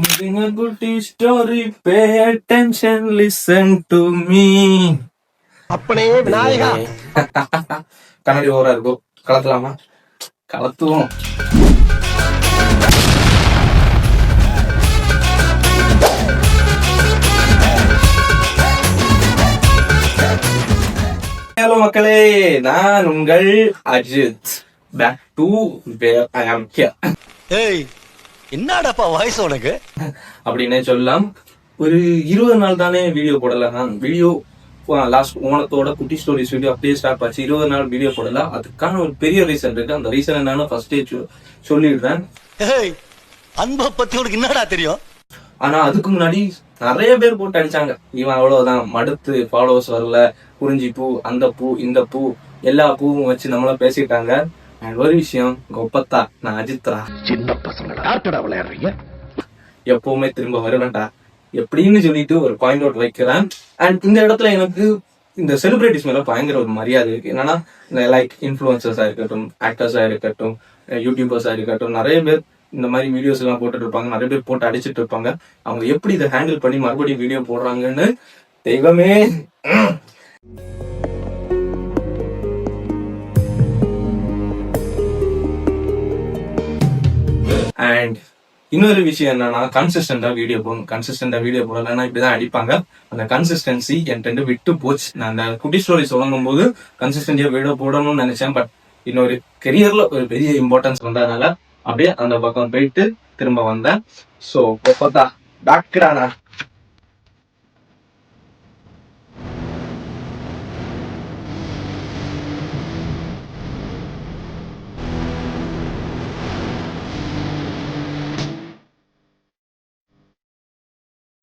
Moving a goody story, pay attention, listen to me. அப்பனே விநாயகா கண்ணாடி ஓவரா இருக்கும், கலக்கலாமா? கலத்துவோம். ஹலோ மக்களே, நான் உங்கள் Ajith. Back to where I am here. ஏய் என்னடாப்பா வாய்ஸ் உனக்கு அப்படின்னே சொல்லலாம். ஒரு 20 நாள் தானே வீடியோ போடல. நான் வீடியோ லாஸ்ட் ஓணத்தோட குட்டி ஸ்டோரிஸ் வீடியோ அப்படியே ஸ்டார்ட் ஆச்சு. 20 நாள் வீடியோ போடல. அதுக்கான ஒரு பெரிய ரீசன் இருக்கு. அந்த ரீசன் என்னன்னு ஃபர்ஸ்டே சொல்லிடுறேன். ஏய் அன்பை பத்தி உனக்கு என்னடா தெரியும்? ஆனா அதுக்கு முன்னாடி நிறைய பேர் போட்டு அடிச்சாங்க, இவன் அவ்வளவுதான் மடுத்து, ஃபாலோவர்ஸ் வரல, குறிஞ்சி பூ, அந்த பூ, இந்த பூ, எல்லா பூவும் வச்சு நம்மள பேசிட்டாங்க. ஒரு விஷயம் கொப்பத்தா, நான் அஜித்ரா. சின்ன பசங்க விளையாடுறீங்க, எப்பவுமே திரும்ப வருவேன்டா எப்படின்னு சொல்லிட்டு ஒரு பாயிண்ட் அவுட் வைக்கிறேன். அண்ட் இந்த இடத்துல எனக்கு இந்த செலிபிரிட்டிஸ் மேல பயங்கர ஒரு மரியாதை இருக்கு. என்னன்னா லைக் இன்ஃபுளுசர்ஸா இருக்கட்டும், ஆக்டர்ஸா இருக்கட்டும், யூடியூபர்ஸா இருக்கட்டும், நிறைய பேர் இந்த மாதிரி வீடியோஸ் எல்லாம் போட்டுட்டு இருப்பாங்க. நிறைய பேர் போட்டு அடிச்சிட்டு இருப்பாங்க. அவங்க எப்படி இதை ஹேண்டில் பண்ணி மறுபடியும் வீடியோ போடுறாங்கன்னு தெய்வமே. அண்ட் இன்னொரு விஷயம் என்னன்னா, கன்சிஸ்டன்டா வீடியோ போடணும். கன்சிஸ்டன்டா வீடியோ போடலன்னா இப்படிதான் அடிப்பாங்க. அந்த கன்சிஸ்டன்சி என்கிட்ட விட்டு போச்சு. நான் அந்த குட்டி ஸ்டோரி சொல்லும் போது கன்சிஸ்டன்டியா வீடியோ போடணும்னு நினைச்சேன். பட் இன்னொரு கெரியர்ல ஒரு பெரிய இம்பார்ட்டன்ஸ் வந்ததுனால அப்படியே அந்த பக்கம் போயிட்டு திரும்ப வந்தேன். So back